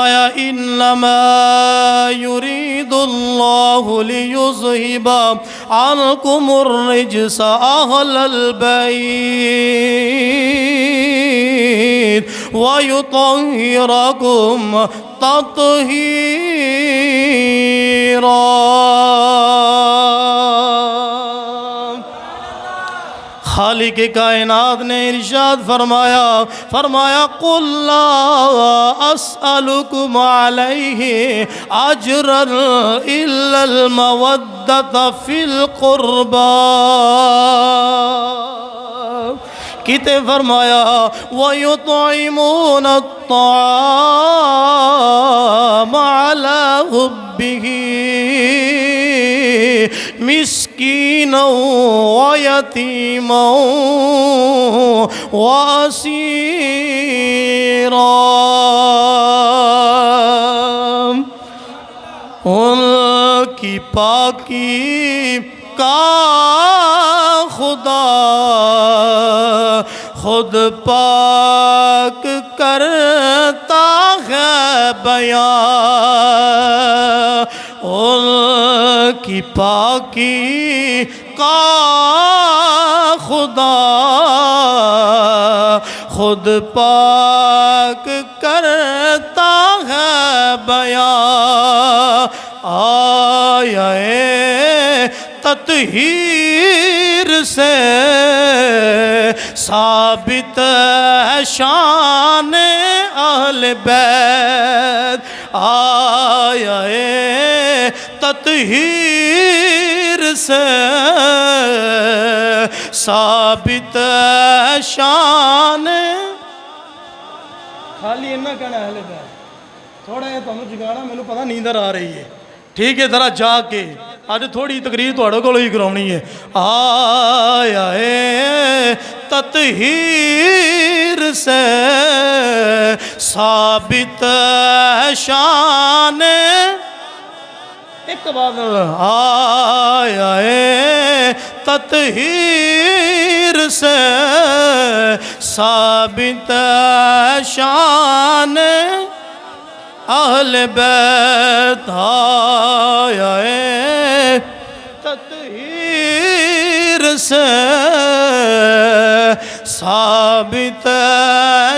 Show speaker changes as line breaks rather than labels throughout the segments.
فرمایا انما یرید اللہ لیذہب عنکم الرجس اہل البیت ویطہرکم تطہیرا۔ خالق کائنات نے ارشاد فرمایا قل لا اسألکم علیہ اجرا الا المودۃ فی القربى۔ کتے فرمایا وَيُطْعِمُونَ الطَّعَامَ عَلَى حُبِّهِ مسکینا ویتیما واسیرا۔ ان کی پاکی کا خدا خود پاک کرتا ہے بیان، ان کی پاکی کا خدا خود پاک کرتا ہے بیان۔ آیا تطہیر سے ثابت ہے شان اہل بیت، آیا تطہیر سے ثابت ہے شان۔ خالی انہا کہنا اہل بیت، تھوڑا یہ تمہیں جگانا میں نے پتا نیندر آ رہی ہے، ٹھیک ہے ذرا جا کے آج تھوڑی تقریر تھوڑے کو ہی کرونی ہے۔ آیا تطہیر سے ثابت شان، ایک بات آیا تطہیر سے ثابت شان اہل بیت، آیا تطہیر سے ثابت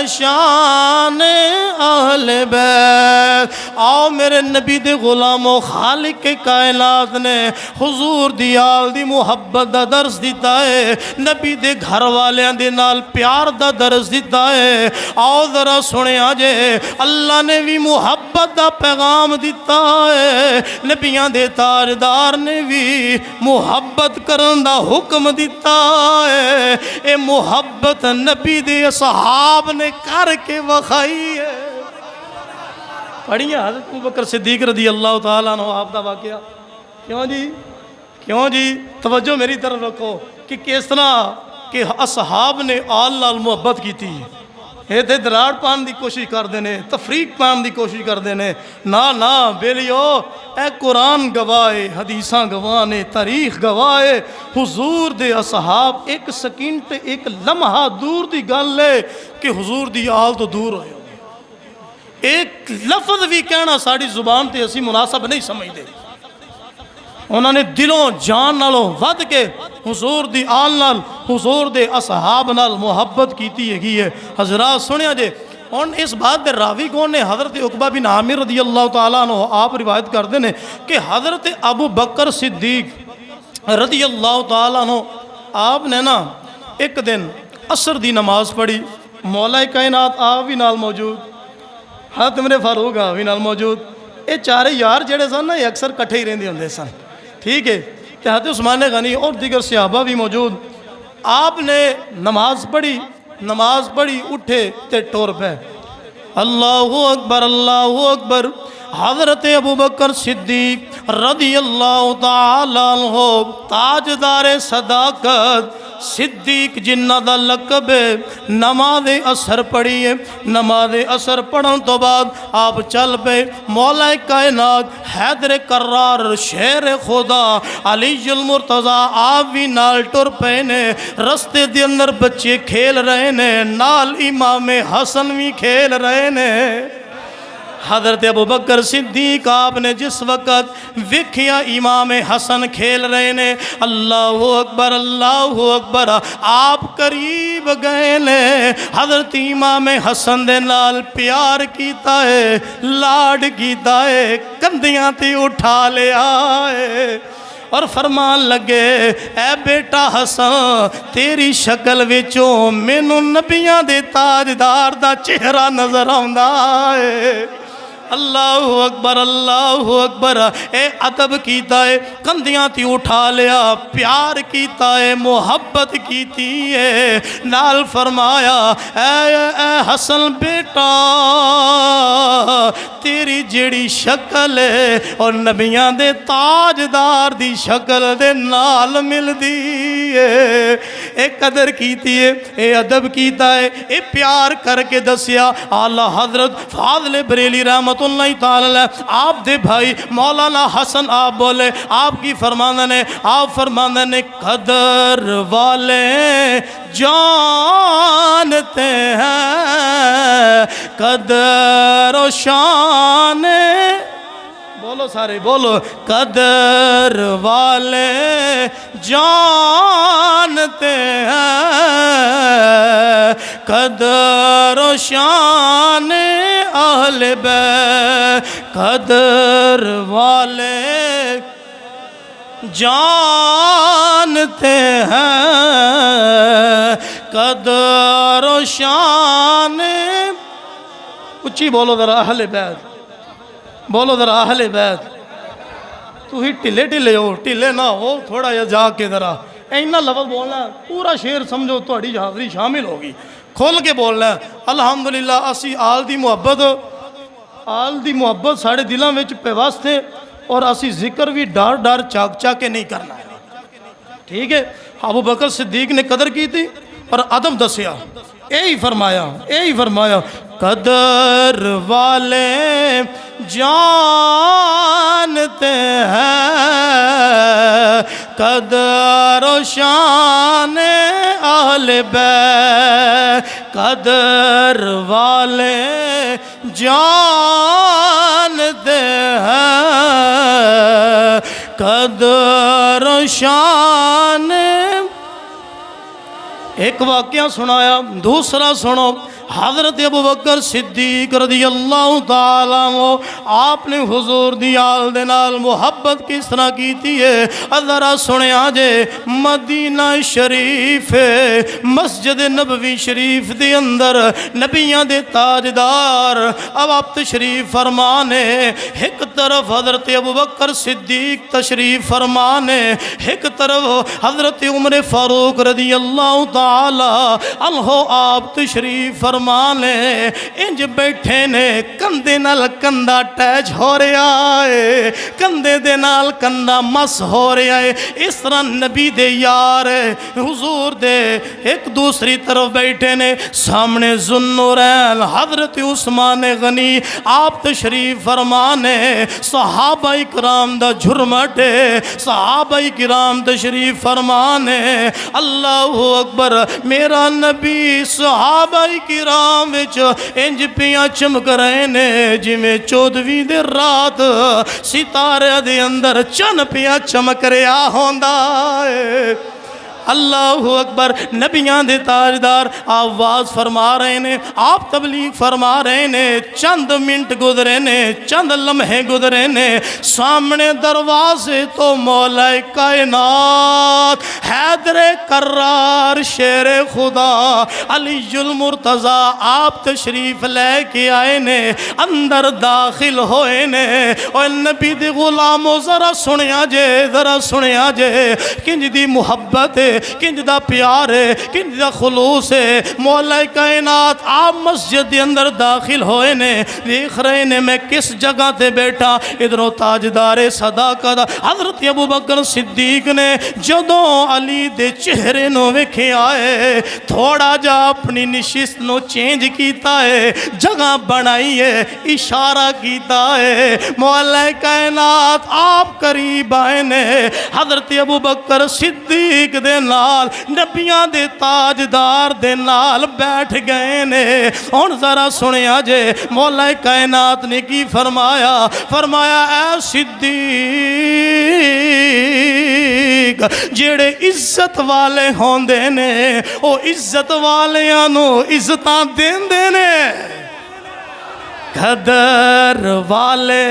شان اہل بیت۔ آؤ میرے نبی دے غلامو، خالق کائنات نے حضور دی آل دی محبت دا درس دیتا ہے، نبی دے گھر والیاں دے نال پیار دا درس دیتا ہے۔ آؤ ذرا سنے آجے، اللہ نے بھی محبت دا پیغام دیتا ہے، نبیاں دے تاجدار نے بھی محبت کرن دا حکم دیتا ہے۔ اے محبت نبی دے صحاب نے کر کے وخائی ہے۔ پڑھیے حضرت ابوبکر صدیق رضی اللہ تعالیٰ عنہ آپ دا واقعہ۔ کیوں جی توجہ میری طرف رکھو کہ کس طرح کہ اصحاب نے آل نال محبت کی تھی، یہ تے دراڑ پان دی کوشش کر دینے، تفریق پان دی کوشش کر دینے، نا بیلیو اے قرآن گواہے، حدیثاں گواہے، تاریخ گواہے، حضور دے اصحاب ایک سکنٹ ایک لمحہ دور دی گل ہے کہ حضور دی آل تو دور ہوئے، ایک لفظ بھی کہنا ساڑی زبان تے اسی مناسب نہیں سمجھ دے۔ انہوں نے دلوں جان نالوں ود کے حضور دی آل نال، حضور دے اصحاب نال محبت کیتی ہے۔ حضرات سنیا جے، اور اس بات دے راوی کون نے؟ حضرت عقبہ بن عامر رضی اللہ تعالیٰ عنہ آپ روایت کر دینے کہ حضرت ابو بکر صدیق رضی اللہ تعالیٰ عنہ آپ نے نا ایک دن عصر دی نماز پڑھی، مولا کائنات آپ بھی نال موجود، حضرت عمر فاروق آپ بھی نال موجود، یہ چارے یار جڑے سن نا یہ اکثر کٹھے ہی رہندے ہوندے سن، ٹھیک ہے؟ حضرت عثمان غنی اور دیگر صحابہ بھی موجود، آپ نے نماز پڑھی اٹھے تے ٹور پہ اللہ اکبر۔ حضرت ابوبکر صدیق رضی اللہ تعالیٰ عنہ تاجدار صداقت صدیق جنہ دا لقب ہے، نماز اثر پڑھی ہے، نماز اثر پڑھن تو بعد آپ چل پے مولا کائنات حیدر کرار شیر خدا علی المرتضیٰ آپ بھی نال ٹر پے نے، رستے دے اندر بچے کھیل رہے نے، نال امام حسن بھی کھیل رہے نے۔ حضرت ابو بکر صدیق آپ نے جس وقت ویکھیا امام حسن کھیل رہے نے، اللہ اکبر اللہ اکبر، آپ قریب گئے نے، حضرت امام حسن دے نال پیار کیتا ہے، لاڈ کیتا ہے، کندیاں تے اٹھا لیا ہے اور فرمان لگے، اے بیٹا حسن تیری شکل وچوں مینوں نبیاں دے تاجدار دا چہرہ نظر آوندا ہے۔ اللہ اکبر اللہ اکبر، اے ادب کیتا ہے، کندیاں تی اٹھا لیا، پیار کیتا ہے، محبت کیتی ہے، نال فرمایا اے حسن بیٹا تیری جیڑی شکل ہے اور نبیاں دے تاجدار دی شکل دے نال مل دی ہے، اے قدر کیتی ہے، اے ادب کیتا ہے، اے پیار کر کے دسیا۔ اعلیٰ حضرت فاضل بریلی رحمت اللہ تعالی آپ دے بھائی مولانا حسن آپ بولے، آپ کی فرماندہ نے، آپ فرماندہ نے قدر والے جانتے ہیں قدر و شان، بولو سارے بولو، قدر والے جانتے ہیں قدر و شان اہل بیت، قدر والے جانتے ہیں قدر و شان، اچھی بولو ذرا اہل بیت، بولو ذرا اہل بیت، تو ہی ٹلے ٹلے ہو، ٹلے نہ ہو، تھوڑا یا جا کے ذرا اینا لفظ بولنا، پورا شعر سمجھو تو اڑی حاضری شامل ہوگی، کھول کے بولنا ہے۔ الحمدللہ اسی آل دی محبت ساڑھے دلوں میں پہ واسطے، اور اسی ذکر بھی ڈار ڈار چاک چاک کے نہیں کرنا ہے، ٹھیک ہے۔ ابو بکر صدیق نے قدر کی تھی اور ادب دسیا، یہی فرمایا قدر والے جانتے ہیں قدر و شان اہل بیت، قدر والے جانتے ہیں قدر و شان۔ ایک واقعہ سنایا، دوسرا سنو، حضرت ابو بکر صدیق رضی اللہ تعالیٰ عنہ آپ نے حضور دی آل دے نال محبت کس طرح کی تھی ہے، ذرا سنیا جے۔ مدینہ شریف مسجد نبوی شریف دے اندر نبیاں دے تاجدار اب آپ تشریف فرمانے، ایک طرف حضرت ابو بکر صدیق تشریف فرمانے، ایک طرف حضرت عمر فاروق رضی اللہ تعالیٰ عنہ آپ تشریف فرمانے، انج بیٹھے نے، کندے نال کندہ ٹیچ ہو رہا ہے، کندے دے نال کندہ مس ہو رہا ہے، اس طرح نبی دے یار حضور دے ایک دوسری طرف بیٹھے نے، سامنے ذوالنورین حضرت عثمان غنی آپ تشریف فرمانے، صحابہ کرام دا جھرمٹے، صحابہ کرام تشریف فرمانے، اللہ اکبر، میرا نبی صحابہ کرام وچ انج پیاں چمک رہے نے جویں 14ویں دے رات ستارے دے اندر چن پیاں چمک رہا ہوندا ہے۔ اللہ اکبر، نبیان دے تاجدار آواز فرما رہے نے، آپ تبلیغ فرما رہے نے، چند منٹ گزرے نے، چند لمحے گزرے نے، سامنے دروازے تو مولا کائنات حیدر کرار شیر خدا علی المرتضیٰ آپ تشریف لے کے آئے نے، اندر داخل ہوئے نے، اور نبی دے غلاموں ذرا سنیا جے کنج دی محبت ہے، کنج دا پیار ہے، کنج دا خلوص ہے۔ مولا کائنات آپ مسجد دے اندر داخل ہوئے نے، دیکھ رہے نے میں کس جگہ تے بیٹھا، ادھروں تاجدار صداقت حضرت ابو بکر صدیق نے جدوں علی دے چہرے نو ویکھے آئے، تھوڑا جا اپنی نشست نو چینج کیتا ہے، جگہ بنائی ہے، اشارہ کیتا ہے، مولا کائنات آپ قریب آئے نے، حضرت ابو بکر صدیق دے نال نبیاں دے تاجدار دے نال بیٹھ گئے نے۔ ہن ذرا سنیا جے مولا کائنات نے کی فرمایا، فرمایا اے صدیق جیڑے عزت والے ہوندے نے او عزت والیاں نو عزتاں دیندے نے، قدر والے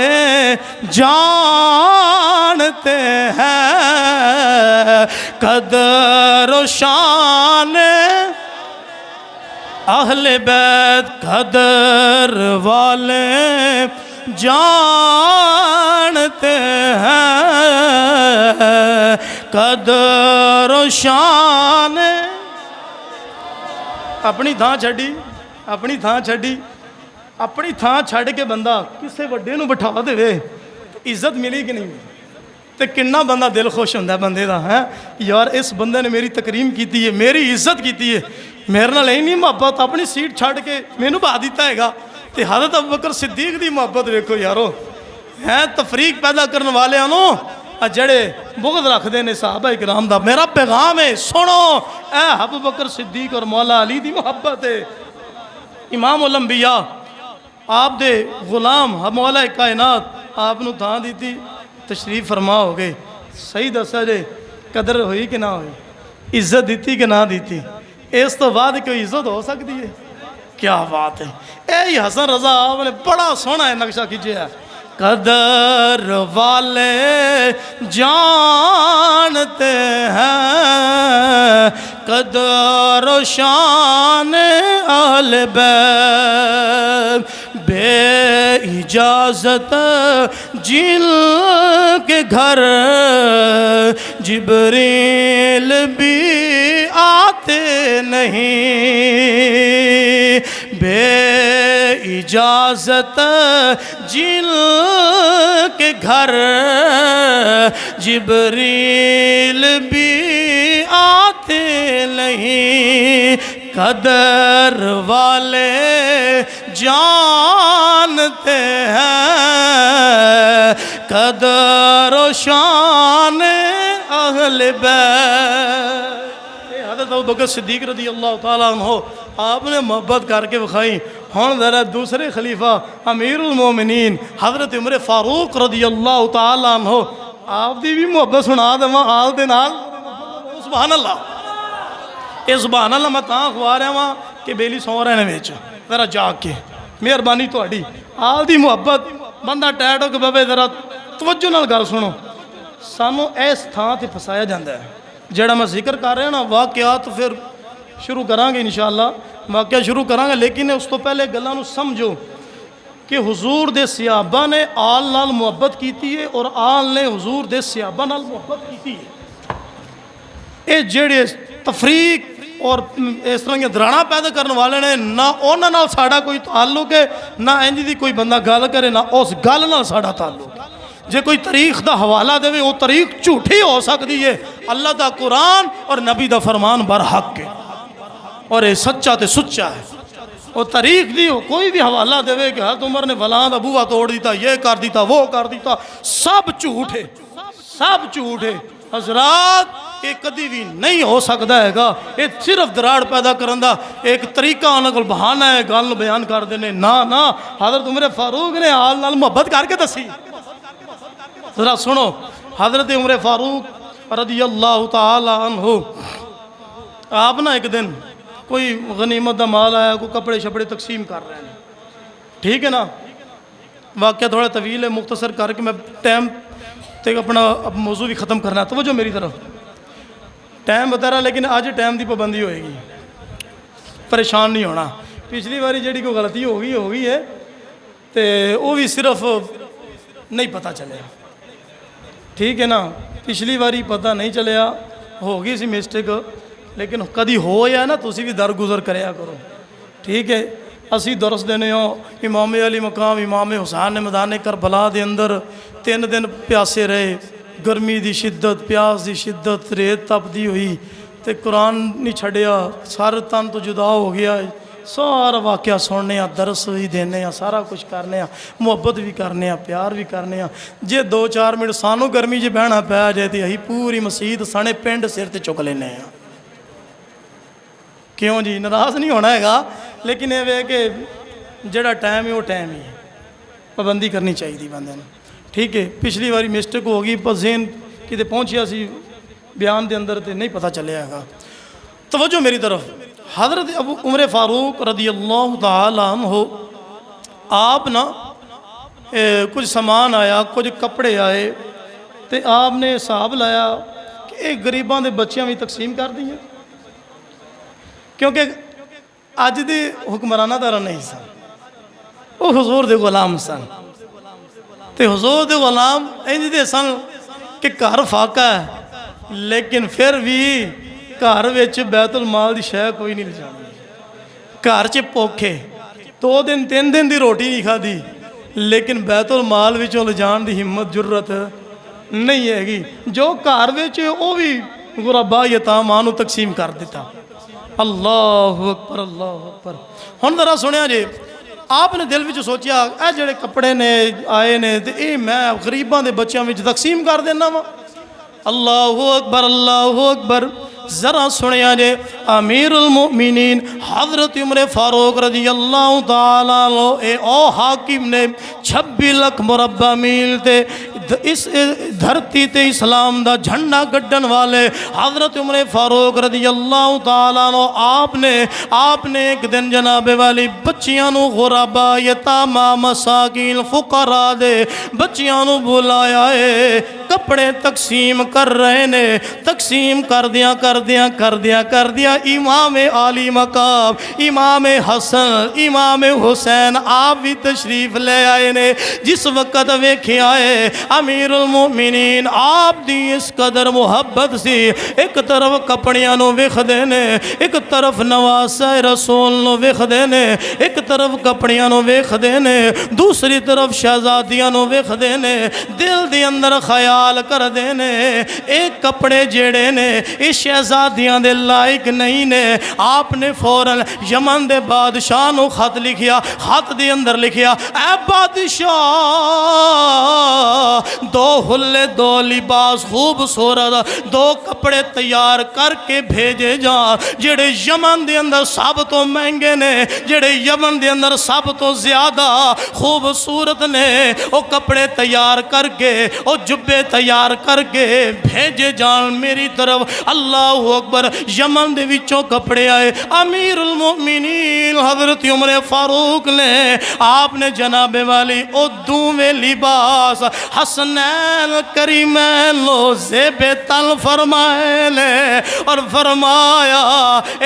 جانتے ہیں قدر و شان اہل بیت، قدر والے جانتے ہیں قدر و شان۔ اپنی تھاں چھڈی، اپنی تھاں چھڈی، اپنی تھان چھڑ کے بندہ کسے وڈے نو بٹھا دے عزت ملی کہ نہیں؟ تے کنا بندہ دل خوش ہوندہ ہے بندے دا، ہے یار اس بندے نے میری تکریم کیتی ہے، میری عزت کیتی ہے، میرے نال نہیں محبت اپنی سیٹ چھڑ کے مینو بہا دیتا ہے گا۔ تے حضرت ابوبکر صدیق دی محبت دیکھو یارو، ہے تفریق پیدا کرنے والے انہوں جڑے بغض رکھ دینے صحابہ اکرام دا۔ میرا پیغام ہے سنو، اے ابوبکر صدیق اور مولا علی دی محبت ہے۔ امام الانبیاء آپ دے غلام مولا کائنات آپ نو تھان دیتی، تشریف فرما ہو گئے، صحیح دسا جے قدر ہوئی کہ نہ ہوئی، عزت دیتی کہ نہ دیتی؟ اس تو بعد کوئی عزت ہو سکتی ہے؟ کیا بات ہے! اے حسن رضا آپ نے بڑا سونا ہے نقشہ کھینچے ہے، قدر والے جانتے ہیں قدر و شان اہل بیت، بے اجازت جن کے گھر جبریل بھی آتے نہیں، بے اجازت جن کے گھر جبریل بھی آتے نہیں، قدر والے جانتے ہیں قدر و شان اہل بیت۔ حضرت ابوبکر صدیق رضی اللہ تعالیٰ عنہ آپ نے محبت کر کے بخائی۔ ہون ذرا دوسرے خلیفہ امیر المومنین حضرت عمر فاروق رضی اللہ تعالیٰ عنہ آپ دی بھی محبت سنا دے وہاں آل دے نال، سبحان اللہ۔ اے سبحان اللہ میں تاں خوا رہا ہاں کہ بیلی سو رہنے ویچ ذرا جاگ کے مہربانی تہاڈی آل دی محبت بندہ ٹیٹ ہو کے بابے ذرا توجہ نال گل سنو۔ سانو اس تھان تے پھسایا جاندہ ہے جڑا میں ذکر کر رہا نا واقعات پھر شروع کریں گے انشاءاللہ، واقعہ شروع کریں گے، لیکن اس تو پہلے گلاں نو سمجھو کہ حضور دے صحابہ نے آل نال محبت کیتی ہے اور آل نے حضور دے صحابہ نال محبت کیتی ہے۔ اے جڑے تفریق اور اس طرح درانا پیدا کرنے والے نے نہ انہاں نال ساڈا کوئی تعلق ہے، نہ انج دی کوئی بندہ گل کرے نہ اس گل نال ساڈا تعلق ہے۔ جے کوئی تاریخ دا حوالہ دے وہ تاریخ جھوٹی ہو سکتی ہے، اللہ دا قرآن اور نبی دا فرمان برحق ہے اور یہ سچا تے سچا ہے۔ اور تاریخ دی کوئی بھی حوالہ دے کہ حضرت عمر نے فلاں دا بوہا توڑ دیتا، یہ کر دیتا، وہ کر دیتا، سب جھوٹ ہے، سب جھوٹ ہے حضرات۔ یہ کدی بھی نہیں ہو سکتا ہے گا، یہ صرف دراڑ پیدا کرن دا ایک طریقہ انہاں کول بہانہ ہے، گل بیان کر دینے۔ نہ حضرت عمر فاروق نے آل نال محبت کر کے دسی۔ ذرا سنو، حضرت عمر فاروق رضی اللہ تعالی عنہ آپ نا ایک دن کوئی غنیمت دا مال آیا، کوئی کپڑے شپڑے تقسیم کر رہے ہیں، ٹھیک ہے نا؟ واقعہ تھوڑا طویل ہے، مختصر کر کے میں ٹائم تے اپنا موضوع بھی ختم کرنا ہے، توجہ میری طرف، ٹائم بتا رہا لیکن آج ٹائم دی پابندی ہوئے گی، پریشان نہیں ہونا۔ پچھلی باری جیڑی کوئی غلطی ہو گئی ہے تے وہ بھی صرف نہیں پتہ چلیا، ٹھیک ہے نا؟ پچھلی باری پتہ نہیں چلیا، ہو گئی سی مسٹیک، لیکن کدی ہو یا نا تسی بھی درگزر کریا کرو، ٹھیک ہے؟ اسی درس دینے ہو امام علی مقام امام حسین نے میدان کربلا دے اندر 3 دن پیاسے رہے، گرمی دی شدت، پیاس دی شدت، ریت تپدی ہوئی تے قرآن نہیں چھڑیا، سارے تن تو جدا ہو گیا، سارا واقعہ سننے درس بھی دینے سارا کچھ کرنے محبت بھی کرنے پیار بھی کرنے جے 2-4 منٹ سانو گرمی جی بہنا پی جائے تو اہی پوری مسجد سنے پنڈ سر تے چک لینے کیوں جی ناراض نہیں ہونا ہے گا لیکن یہ کہ جڑا ٹائم ہے وہ ٹائم ہی ہے پابندی کرنی چاہیے بندے نے ٹھیک ہے پچھلی باری مسٹیک ہو گئی پر ذہن کتے پہنچیا سی بیان دے اندر تے نہیں پتہ چلیا گا توجہ میری طرف حضرت ابو عمر فاروق رضی اللہ تعالیٰ عنہ آپ نا کچھ سامان آیا کچھ کپڑے آئے تے آپ نے حساب لایا کہ ایک غریباں دے بچیاں بھی تقسیم کر دی کیونکہ اج دے حکمرانہ دار نہیں سن وہ حضور دے غلام سن تے حضور دے غلام انج دے سن کہ گھر فاقہ ہے لیکن پھر بھی گھر وچ بیت المال دی شے کوئی نہیں لجانی گھر چ پوکھے 2 دن 3 دن دی روٹی نہیں کھادی لیکن بیت المال وچوں لجان دی ہمت جرت نہیں ہے گی جو گھر وچ او بھی غربا یتاماں نوں تقسیم کر دیتا اللہ اکبر اللہ اکبر ہن ذرا سنیا جی آپ نے دل وچ سوچیا اے جڑے کپڑے نے آئے نے تے اے میں غریباں دے بچیاں وچ تقسیم کر دینا وا اللہ اکبر ذرا سنیا جے امیر المؤمنین حضرت عمر فاروق رضی اللہ تعالیٰ عنہ اے او حاکم نے 26 لاکھ مربع میل تے اس دھرتی تے اسلام دا جھنڈا گڈن والے حضرت عمر فاروق رضی اللہ تعالیٰ عنہ آپ نے ایک دن جناب والی بچیاں نو غربا یتاما مساکین فقراء دے بچیاں نو بلایا ہے کپڑے تقسیم کر رہے نے تقسیم کر دیا امام عالی مقام امام حسن امام حسین آپ بھی تشریف لے آئے نے جس وقت ویکھے آئے امیر المؤمنین آپ دی اس قدر محبت سی ایک طرف کپڑیاں نو ویکھ دینے ایک طرف نواسہ رسول نو ویکھ دینے ایک طرف کپڑیاں نو ویکھ دینے دوسری طرف شہزادیاں نو ویکھ دینے دل دی اندر خیال کر دینے ایک کپڑے جیڑے نے اس شہزادیاں دے لائق نہیں نے آپ نے فوراً یمن دے بادشاہ نو خط لکھیا خط دے اندر لکھیا اے بادشاہ 2 حلے 2 لباس خوبصورت 2 کپڑے تیار کر کے بھیجے جان جڑے یمن دے اندر سب تو مہنگے نے جڑے یمن دے اندر سب تو زیادہ خوبصورت نے وہ کپڑے تیار کر کے وہ جبے تیار کر کے بھیجے جان میری طرف اللہ اکبر یمن دے وچوں کپڑے آئے امیر المؤمنین حضرت عمر فاروق نے آپ نے جناب والی او دوویں لباس حسنین کریمین لو زیب تل فرمائے لے اور فرمایا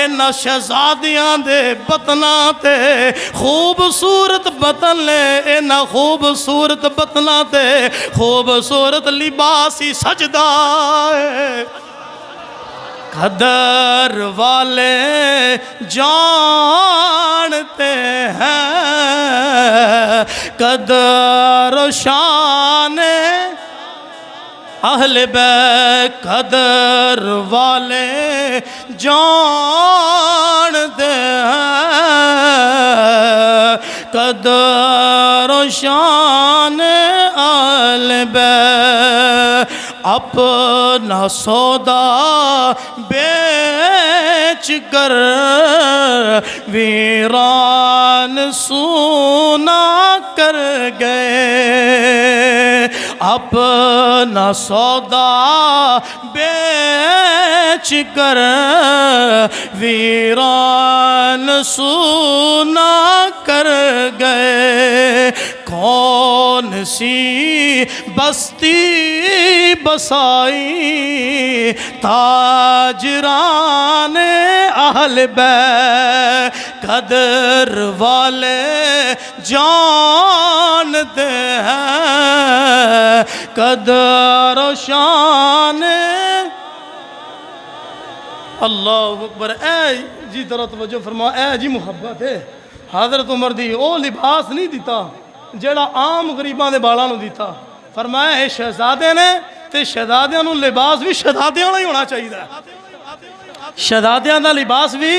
ان شہزادیاں دے بطنہ تے خوبصورت بطن لے ان خوبصورت بطنہ تے خوبصورت لباسی سجدہ ہے قدر والے جانتے ہیں قدر و شان اہل بیت قدر والے جانتے ہیں قدر و شان اہل بیت اپنا سودا بیچ کر ویران سونا کر گئے اپنا سودا بیچ کر ویران سونا کر گئے کون سی بستی بسائی تاجران اہل بیت قدر والے جانتے ہیں قدر و شان اللہ اکبر اے جی ذرا توجہ فرما اے جی محبت ہے حضرت عمر دی او لباس نہیں دیتا جیڑا عام غریباں دے بالاں نو دیتا فرمایا اے شہزادے نے تے شہزادیاں نو لباس بھی شہزادیاں والا ہی ہونا چاہیے شہزادیاں دا لباس بھی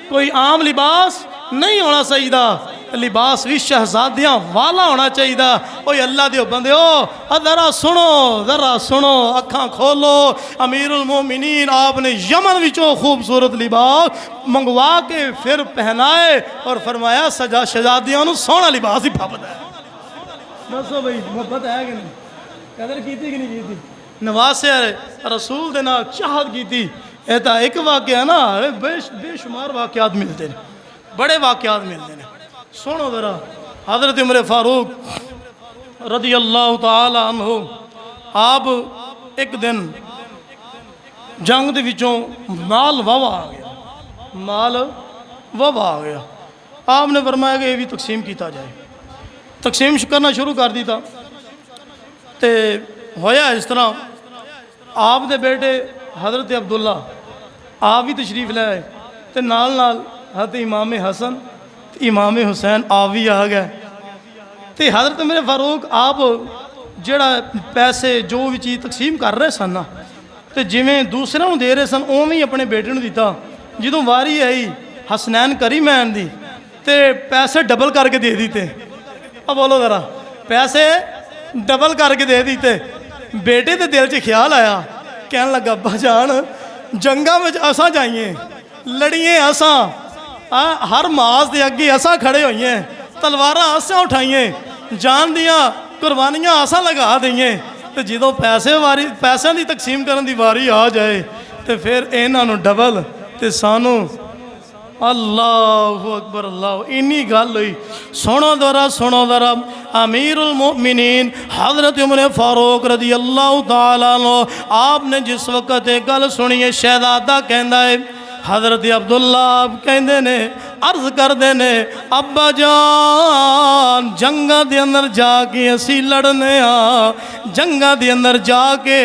کوئی عام لباس نہیں ہونا چاہیے لباس بھی شہزادیاں والا ہونا چاہیے اوے اللہ دیو بندیو ذرا سنو اکھاں کھولو امیر المومنین آپ نے یمن وچوں خوبصورت لباس منگوا کے پھر پہنائے اور فرمایا شہزادیاں نو سونا لباس ہی پھپدا ہے دسو بھائی محبت ہے کہ نہیں قدر کیتی کہ نہیں کیتی نواسے رسول دے نال چاہت کیتی اے تا ایک واقعہ نا بے شمار واقعات ملتے ہیں بڑے واقعات ملتے ہیں سنو ذرا حضرت عمر فاروق رضی اللہ تعالی عنہ آپ ایک دن جنگ دے وچوں مال واوا آ گیا آپ نے فرمایا کہ یہ بھی تقسیم کیتا جائے تقسیم کرنا شروع کر دیتا تے ہویا اس طرح آپ دے بیٹے حضرت عبداللہ آپ بھی تشریف لے آئے تے نال حضرت امام حسن امام حسین آپ بھی آ گئے تے حضرت میرے فاروق آپ جڑا پیسے جو بھی چیز تقسیم کر رہے سن نا تے جویں دوسرے نوں دے رہے سن اوویں ہی اپنے بیٹے نوں دیتا جدوں واری آئی حسنین کریمین دی تے پیسے ڈبل کر کے دے دیتے اب بولو ذرا پیسے ڈبل کر کے دے دیتے بیٹے دے دل چ خیال آیا کہنے لگا ابا جان جنگاں میں اساں جائیے لڑیے اساں ہر ماز دے اگے اساں کھڑے ہوئیے تلواراں اساں اٹھائیے جان دیاں قربانیاں اساں لگا دئیے تو جدوں پیسے دی تقسیم کرن دی واری آ جائے تو پھر انہاں نوں ڈبل تے سانوں اللہ اکبر اللہ اینی گل ہوئی سنو ذرا امیر المؤمنین حضرت عمر فاروق رضی اللہ تعالیٰ عنہ آپ نے جس وقت ایک گل سنی ہے شہزادہ کہندا ہے حضرت عبداللہ کہندے نے عرض کر دینے ابا جان جنگاں دے اندر جا کے اسی لڑنے جنگاں دے اندر جا کے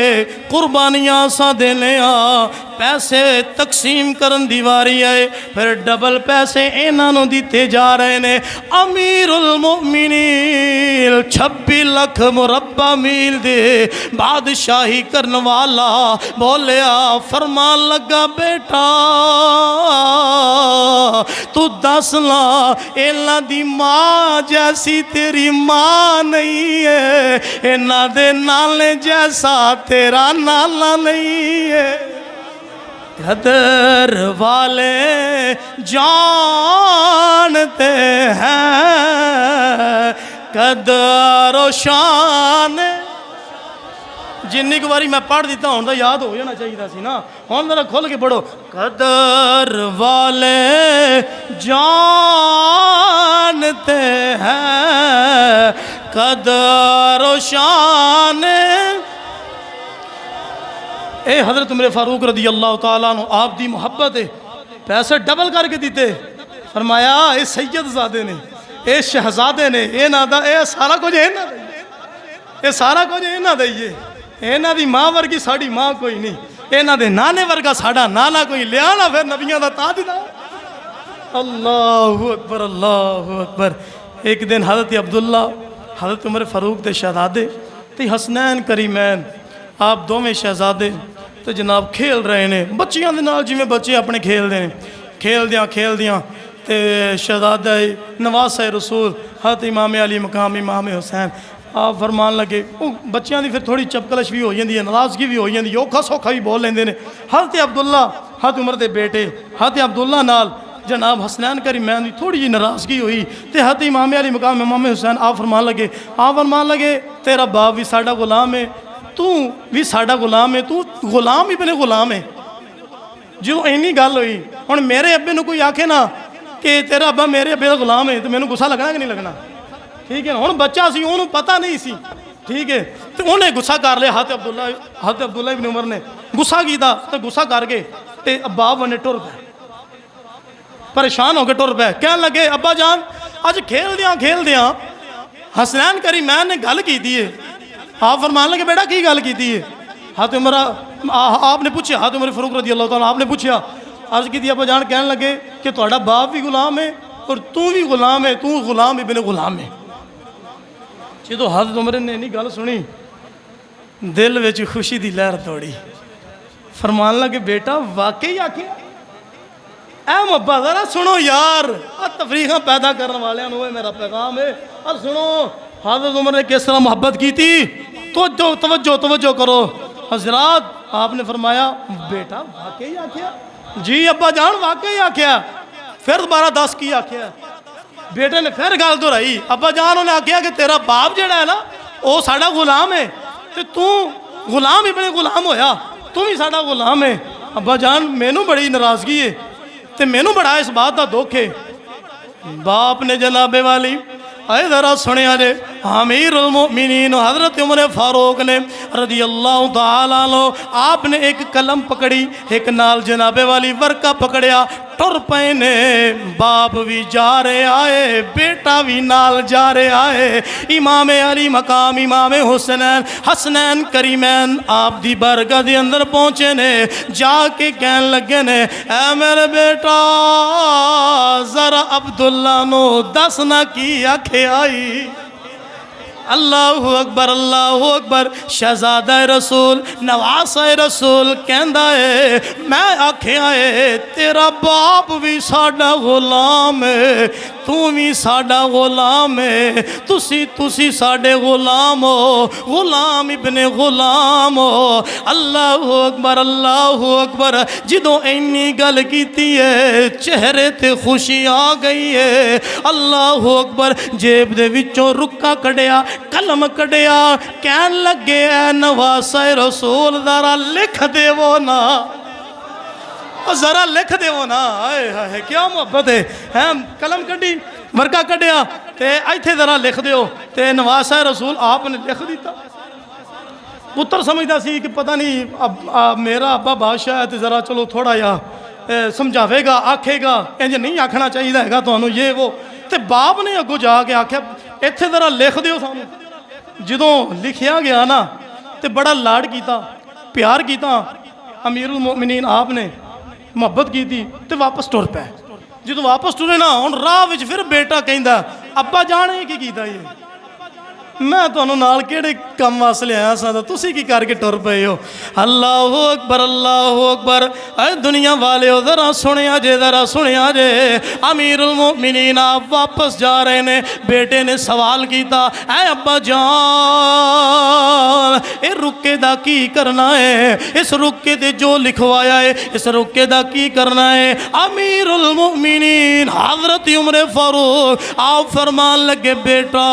قربانیاں سا دینے پیسے تقسیم کرن دیواری آئے پھر ڈبل پیسے انہاں نوں دیتے جا رہے نے امیر المؤمنین 26 لاکھ مربع میل دے بادشاہی کرن والا بولیا فرمان لگا بیٹا تو دس لا اینا دی ماں جیسی تیری ماں نہیں ہے اینا دے نالے جیسا تیرا نالا نہیں ہے قدر والے جانتے ہیں قدر و شان جنی کو باری میں پڑھ دیتا ہوں یاد ہو جانا چاہیے سی نا ہوں ذرا کھول کے پڑھو قدر والے جانتے ہیں قدر و شان اے حضرت عمر فاروق رضی اللہ تعالیٰ عنہ آپ دی محبت ہے پیسے ڈبل کر کے دیتے فرمایا اے سید زادے نے اے شہزادے نے اے نادا اے سارا کچھ اے نہ دئیے اے سارا کچھ اے نہ دئیے اے نا دی ماں ورگی ساڑی ماں کوئی نہیں اے نا دے نانے ورگا ساڑا نانا کوئی لیا نا پھر نبیاں دا تاج دا اللہ اکبر ایک دن حضرت عبداللہ حضرت عمر فاروق دے شہزادے تے حسنین کریمین آپ دو میں شہزادے تو جناب کھیل رہے نے بچیاں دے نال جویں بچے اپنے کھیل دے کھیل دیاں تے شہزادہ نواسہ رسول حضرت امام علی مقام امام حسین آپ فرمان لگے بچیاں دی پھر تھوڑی چپکلش بھی ہو جاندی ہے ناراضگی بھی ہو جاندی ہے اوکھا سوکھا بھی بول لیندے نے حضرت عبداللہ حضرت عمر دے بیٹے حضرت عبداللہ نال جناب حسنین کریمین دی تھوڑی جی ناراضگی ہوئی تے حضرت امام علی مقام امام حسین آپ فرمان لگے تیرا باپ بھی ساڈا غلام ہے تو بھی ساڈا غلام ہے تو غلام ہی بنے غلام ہے جو اینی گل ہوئی ہن میرے ابے نو کوئی آکھے نا کہ تیرا ابا میرے ابے دا غلام ہے تو مینوں غصہ لگنا کہ نہیں لگنا ٹھیک ہے ہن بچہ سی انہوں پتہ نہیں سی ٹھیک ہے تو انہیں غصہ کر لیا حضرت عبداللہ ابن عمر نے غصہ کیتا تو غصہ کر کے تے باپ بنے ٹر پے پریشان ہو کے ٹر پے کہنے لگے ابا جان اج کھیل دیاں حسنین کریمین نے گل کیتی ہے آپ فرمان لگے بیٹا کی گل کیتی ہے حضرت عمر آپ نے پوچھا حضرت عمر فاروق رضی اللہ تعالیٰ آپ نے پوچھا عرض کی ابا جان کہنے لگے کہ تہاڈا باپ بھی غلام ہے اور تو بھی غلام ہے تو غلام ابن غلام ہے جدو حضرت عمر نے نہیں گل سنی دل وچ خوشی دی لہر توڑی فرمان لگے بیٹا واقعی آکھیا اے محبت ذرا سنو یار تفریحاں پیدا کرنے والے وہ میرا پیغام ہے۔ اور سنو حضرت عمر نے کس طرح محبت کی تھی، توجہ کرو حضرات۔ آپ نے فرمایا بیٹا واقعی آکھیا؟ جی ابا جان واقعی آکھیا۔ پھر دوبارہ دس کی آکھیا؟ بیٹے نے پھر گل دہرائی۔ ابا جان انہیں آکھیا کہ تیرا باپ جڑا ہے نا وہ ساڈا غلام ہے، تے تو غلام ابن غلام ہویا، تو بھی ساڈا غلام ہے۔ ابا جان مینوں بڑی ناراضگی ہے تے مینوں بڑا اس بات دا دکھ ہے۔ باپ نے جناب والی اے ذرا سنیا جے، امیر المؤمنین حضرت عمر فاروق نے رضی اللہ تعالیٰ عنہ آپ نے ایک قلم پکڑی، ایک نال جناب والی ورقہ پکڑیا، ٹر پے نے۔ باپ بھی جا رہے آئے، بیٹا بھی نال جا رہے آئے۔ امام علی مقام امام حسنین کریمین آپ دی بارگاہ دے اندر پہنچے نے، جا کے کہن لگے نے اے میرے بیٹا ذرا عبداللہ نو دس نہ کی آکھے آئی۔ اللہ اکبر اللہ اکبر۔ شہزادہ رسول نواسہ رسول کہندا ہے میں آکھیا ہے تیرا باپ بھی ساڈا غلام ہے، تو بھی ساڈا غلام ہے، تسی ساڈے غلام ہو، غلام ابن غلام ہو۔ اللہ اکبر اللہ اکبر۔ جدوں اینی گل کیتی ہے چہرے تے خوشی آ گئی ہے۔ اللہ اکبر۔ جیب دے وچوں رکا کڈیا، قلم کڈیا، کہن لگے اے نواسہ رسول ذرا لکھ دے وہ نا، ذرا لکھ دے وہ نا۔ آئے کیا محبت ہے۔ قلم کڈی، ورقہ کڈیا تے ایتھے ذرا لکھ دیو، تے نواسہ رسول آپ نے لکھ دیتا۔ پتر سمجھدا سی کہ پتہ نہیں میرا ابا بادشاہ ہے تے ذرا چلو تھوڑا یا سمجھاوے گا، آکھے گا، انج نہیں آکھنا چاہیے ہے گا تانوں یہ وہ۔ تے باپ نے اگوں جا کے آکھیا ایتھے ذرا لکھ دیو سانوں۔ جدوں لکھیا گیا نا تے بڑا لاڈ کیتا، پیار کیتا امیر المؤمنین آپ نے، محبت کی تھی تے واپس ٹر پے۔ جدوں واپس ٹرے نا ہن راہ وچ پھر بیٹا کہندا ابا جان کی کیتا یہ؟ میں تانوں نال کیڑے کم واسطے آیا سا تے تسی کی کر کے ٹر پئے ہو؟ اللہ اکبر اللہ اکبر۔ اے دنیا والے ذرا سنیا جے، ذرا سنیا جے۔ امیر المؤمنین آپ واپس جا رہے نے، بیٹے نے سوال کیتا اے ابا جان اے رکے دا کی کرنا ہے؟ اس رکے تے جو لکھوایا ہے اس رکے دا کی کرنا ہے؟ امیر المؤمنین حضرت عمر فاروق آپ فرمان لگے بیٹا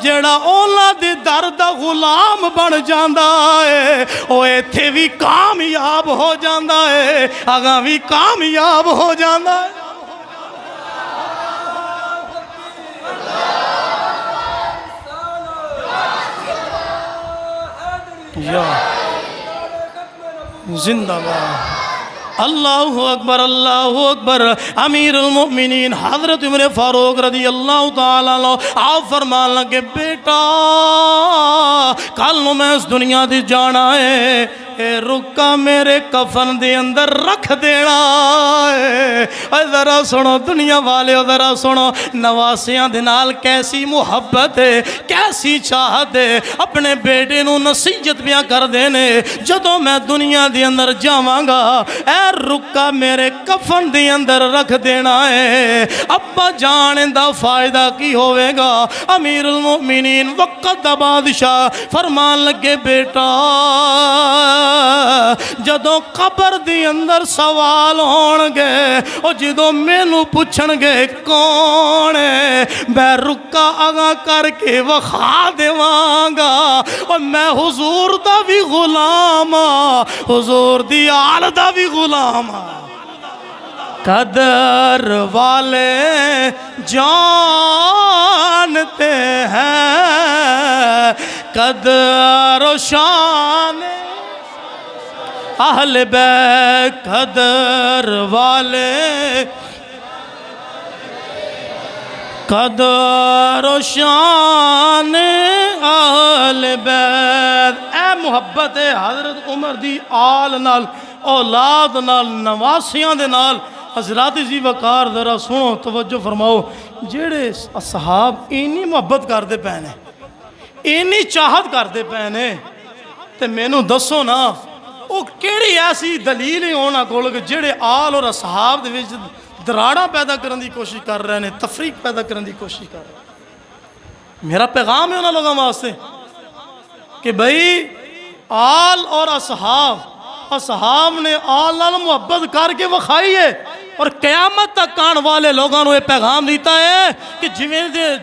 جڑا اولا دے در دا غلام بن جاندا ہے او ایتھے بھی کامیاب ہو جاندا ہے، اگاں بھی کامیاب ہو جاندا ہے۔ یا زندہ باد اللہ اکبر اللہ اکبر۔ امیر المؤمنین حضرت عمر فاروق رضی اللہ تعالیٰ عنہ آپ فرمان لگے بیٹا کل نو میں اس دنیا دی جانا ہے، اے رکا میرے کفن دے اندر رکھ دینا ہے۔ اے ذرا سنو دنیا والے ذرا سنو، نواسیاں دے نال کیسی محبت ہے، کیسی چاہت ہے، اپنے بیٹے نو نصیحت بیاں کر دینے جدوں میں دنیا دے اندر جاواں گا اے رکا میرے کفن دے اندر رکھ دینا ہے۔ ابا جان دا فائدہ کی ہوئے گا؟ امیر المؤمنین وقت دا بادشاہ فرمان لگے بیٹا جدوں قبر دی اندر سوال ہون گے او جدوں مینوں پوچھن گے کون ہے میں رکا آگاں کر کے وکھا دیواں گا اور میں حضور دا بھی غلام ہاں، حضور دی آل دا بھی غلام ہاں۔ قدر والے جانتے ہیں قدر و شان اہل بیت، قدر والے قدر و شان اہل بیت۔ اے محبت ہے حضرت عمر دی آل نال، اولاد نال، نواسیاں دے نال۔ حضرات زی وقار ذرا سنو توجہ فرماؤ، جیڑے اصحاب اینی محبت کر دے پینے، اینی چاہت کر دے پینے، تے مینوں دسو نا او کیڑی ایسی دلیل ہونا کول کہ جڑے آل اور اصحاب دے وچ دراڑا پیدا کرنے کی کوشش کر رہے ہیں، تفریق پیدا کرنے کی کوشش کر رہے ہیں۔ میرا پیغام ہے انہوں لوگوں واسطے کہ بھئی آل اور اصحاب نے آل نال محبت کر کے وکھائی ہے، اور قیامت تک آن والے لوگوں نے یہ پیغام دیتا ہے کہ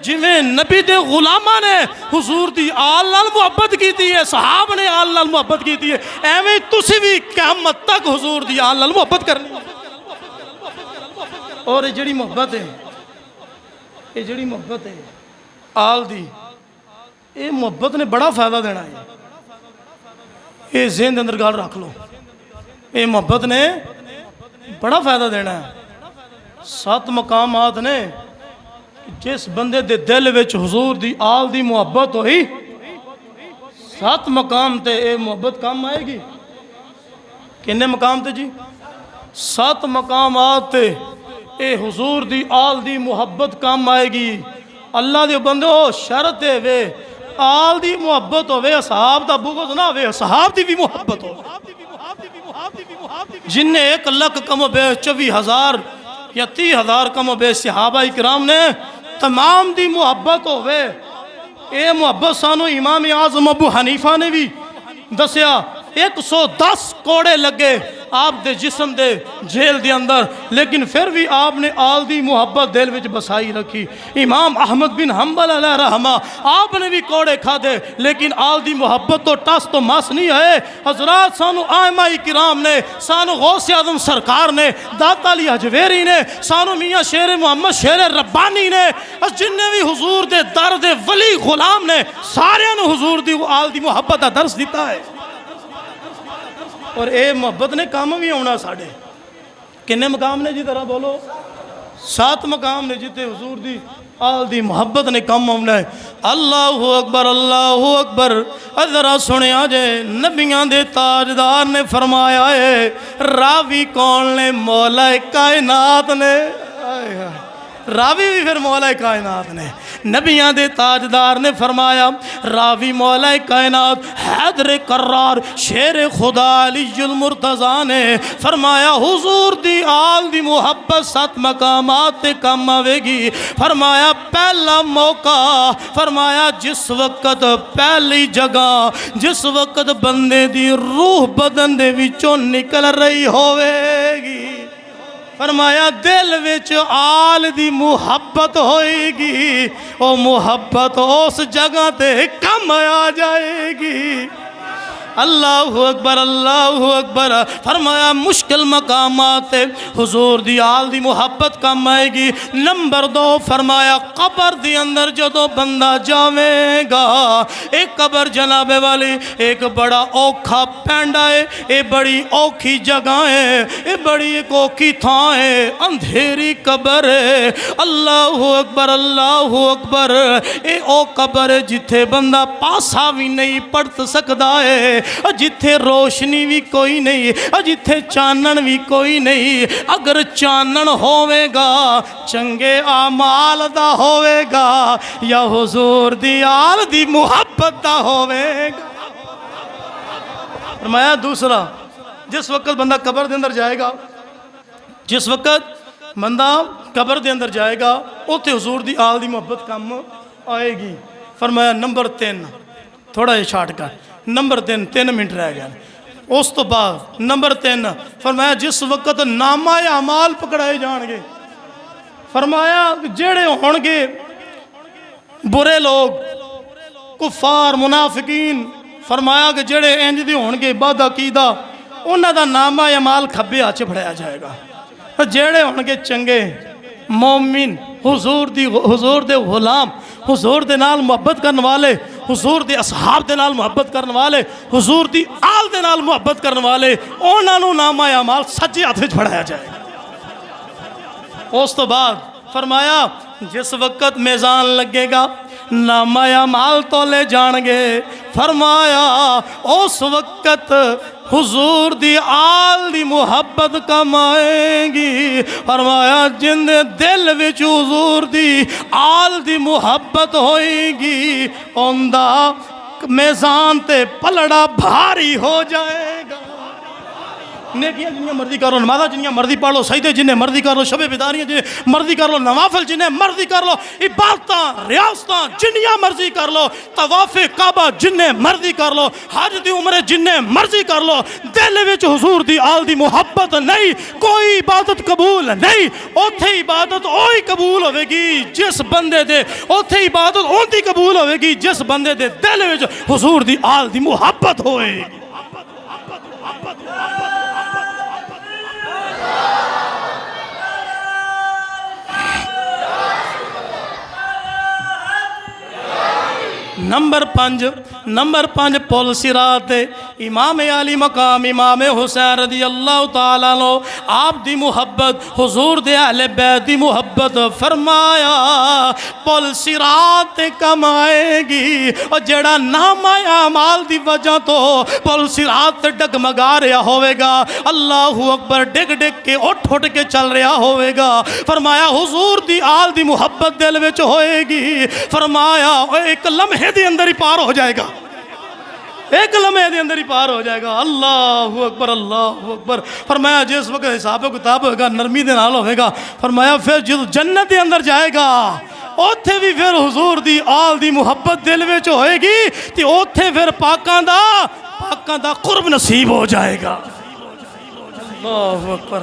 جویں نبی دے غلاماں نے حضور دی آل نال محبت کیتی ہے، صحاب نے آل نال محبت کیتی ہے، ایویں تسی بھی قیامت تک حضور دی آل نال محبت کرنی ہے۔ اور یہ جڑی محبت ہے آل دی، یہ محبت نے بڑا فائدہ دینا ہے۔ یہ ذہن دے اندر گل رکھ لو، یہ محبت نے بڑا فائدہ دینا ہے۔ 7 مقامات نے جس بندے دے دل وچ حضور دی آل دی محبت ہوئی، 7 مقام تے اے محبت کام آئے گی۔ کنے مقام تے جی؟ 7 مقامات تے اے حضور دی آل دی محبت کام آئے گی۔ اللہ دے بندو شرط ہے وے آل دی محبت ہوئے، اصحاب دا بغض نہ ہوئے، اصحاب دی بھی محبت ہو۔ جن نے 1 لاکھ کم و بیش 24,000 یا 30,000 کم و بیش صحابہ اکرام نے تمام دی محبت ہوئے۔ اے محبت سانو امام اعظم ابو حنیفہ نے بھی دسیا۔ 110 کوڑے لگے آپ دے جسم دے جیل دے اندر، لیکن پھر بھی آپ نے آل دی محبت دل وچ بسائی رکھی۔ امام احمد بن حنبل علیہ رحمہ آپ نے بھی کوڑے کھا دے، لیکن آل دی محبت تو ٹس تو مس نہیں ہے۔ حضرات سانو آئمہ کرام نے، سانو غوث اعظم سرکار نے، داتا علی حجویری نے، سانو میاں شیر محمد شیر ربانی نے، جن نے بھی حضور دے در دے ولی غلام نے، سارے نے حضور دی آل دی محبت دا درس دیتا ہے۔ اور اے محبت نے کام بھی ہونا ساڑھے۔ کنے مقام نے جی طرح بولو؟ 7 مقام نے جیتے حضور دی آل دی محبت نے کام ہونا ہے۔ اللہ اکبر، اللہ اکبر۔ ذرا سنیا جے نبیاں دے تاجدار نے فرمایا ہے، راوی کون نے؟ مولا کائنات نے۔ راوی بھی پھر مولا کائنات نے۔ نبیاں دے تاجدار نے فرمایا راوی مولا کائنات حیدر کرار شیر خدا علی المرتضیٰ نے فرمایا حضور دی آل دی محبت 7 مقامات تے کم آوے گی۔ فرمایا پہلا موقع، فرمایا جس وقت پہلی جگہ جس وقت بندے دی روح بدن دے وچوں نکل رہی ہوئے گی، فرمایا دل وچ آل دی محبت ہوئے گی، او محبت اس جگہ تے کم آ جائے گی۔ اللہ اکبر، اللہ اکبر۔ فرمایا مشکل مقامات حضور دی آل دی محبت کم آئے گی۔ نمبر 2 فرمایا قبر دی اندر جدو بندہ جاوے گا، ایک قبر جناب والی ایک بڑا اوکھا پینڈا ہے، اے بڑی اوکھی جگہ ہے، اے بڑی ایک اوکھی تھاں ہے، اندھیری قبر ہے۔ اللہ اکبر، اللہ اکبر۔ اے او قبر ہے جتھے بندہ پاسا بھی نہیں پڑھ سکدا ہے، جتھے روشنی بھی کوئی نہیں، جتھے چانن بھی کوئی نہیں۔ اگر چانن ہوئے گا چنگے اعمال دا ہوئے گا، یا حضور دی آل دی محبت دا ہوئے گا۔ فرمایا دوسرا، جس وقت بندہ قبر دے اندر جائے گا، جس وقت بندہ قبر دے اندر جائے گا، اوتے حضور دی آل دی محبت کم آئے گی۔ فرمایا نمبر 3، تھوڑا یہ شارٹ کر، نمبر 3 منٹ رہ گیا۔ اس تو بعد نمبر 3 فرمایا جس وقت نامہ اعمال پکڑائے جان گے، فرمایا جڑے ہون گے برے لوگ، کفار، منافقین، فرمایا کہ جڑے انج دی ہون گے بد عقیدہ، انہاں دا نامہ اعمال کھبے ہاتھ پھڑایا جائے گا۔ جڑے ہون گے چنگے مومن، حضور دے غلام، حضور دے نال محبت کرنے والے، حضور دے اصحاب دے نال محبت کرنے والے، حضور دی آل دے نال محبت کرنے والے، انہاں نوں نامہ اعمال سجے ہاتھ وچ پھڑایا جائے گا۔ اس تو بعد فرمایا جس وقت میزان لگے گا نامہ اعمال تولے جان گے، فرمایا اس وقت حضور دی آل دی محبت کم آئے گی۔ فرمایا جن دے دل وچ حضور دی آل دی محبت ہوئے گی، ان دا میزان تے پلڑا بھاری ہو جائے گا۔ نیکیاں جنیاں مرضی کر لو، نمازاں جنیاں مرضی پڑھ لو، سجدے جنہیں مرضی کر لو، شب بیداریاں جنہیں مرضی کر لو، نوافل جنہیں مرضی کر لو، عبادتاں ریاستاں جنیاں مرضی کر لو، طواف کعبہ جنہیں مرضی کر لو، حج دی عمرے جنہیں مرضی کر لو، دل وچ حضور دی آل دی محبت نہیں، کوئی عبادت قبول نہیں۔ اوتھے عبادت اوہی قبول ہوے گی جس بندے دے، اوتھے عبادت اونتی قبول ہوے گی جس بندے دے دل وچ حضور دی آل دی محبت ہوئے۔ نمبر 5 پل صراط امام علی مقام امام حسین رضی اللہ تعالیٰ عنہ، آپ دی محبت، حضور دے اہل بیت دی محبت، فرمایا پل صراط کم آئے گی، اور جڑا نام اعمال دی وجہ تو پل صراط ڈگمگا رہا ہوئے گا، اللہ اکبر، ڈگ ڈگ کے اٹھ کے چل رہا ہوئے گا۔ فرمایا حضور دی آل دی محبت دل وچ ہوئے گی، فرمایا ایک لمحے دی اندر ہی پار ہو جائے گا، ایک لمحے دے اندر ہی پار ہو جائے گا۔ اللہ اکبر، اللہ اکبر۔ فرمایا جس وقت حساب و کتاب ہوگا نرمی دے نال ہوئے گا، فرمایا پھر جب جنت دے اندر جائے گا اوتھے بھی پھر حضور دی آل دی محبت دل وچ ہوئے گی، تے اوتھے پھر پاکاں دا قرب نصیب ہو جائے گا۔ اللہ اکبر۔